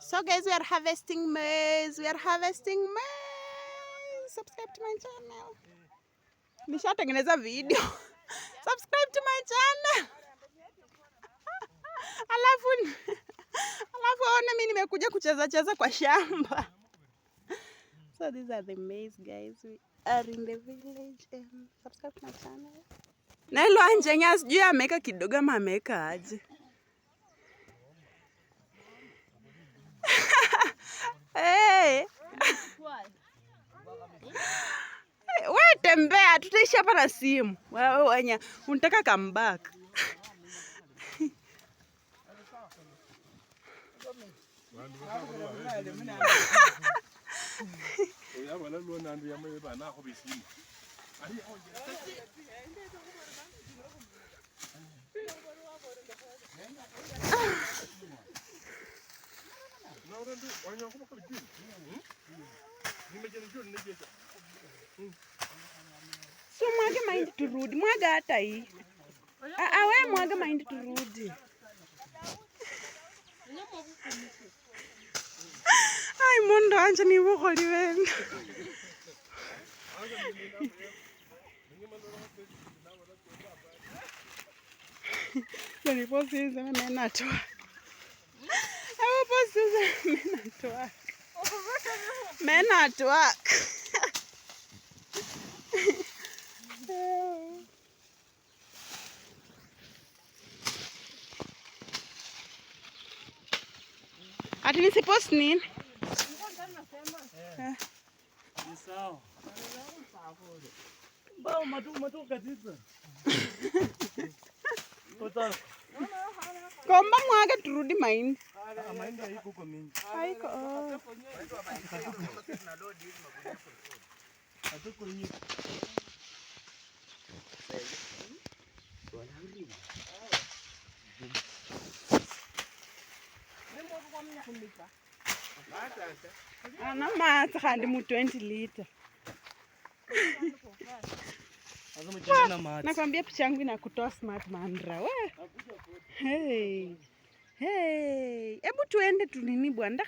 So guys, we are harvesting maize. Subscribe to my channel. Nishatengeneza video. Subscribe to my channel. Alafu aone mimi nimekuja kucheza kwa shamba. So these are the maize, guys. We are in the village and subscribe to my channel. Na ilo anjenya sijui ameweka kidogo ama ameweka aje. Hey. Wewe tembea, tutaishi hapa na simu. Wewe wanya unataka come back. So mwage mahindi turudi, mwaga hata hii. Wewe mwaga mahindi turudi. Ai mondo anje ni bukholi wena. Ni posi za mena toa. Posi za mena toa. Mena toa. Ati nisipost nini? Ni sawa. Bao matu katisa. Komba mwaga turudi mahindi. Mahindi haiko kwa mingi. Haiko. Hatuko nyingi. Ana maji kandi mu 20 liter. Nakwambia picha yangu inakutoa smart mandra. We. Hey. Hebu tuende tunini bwana.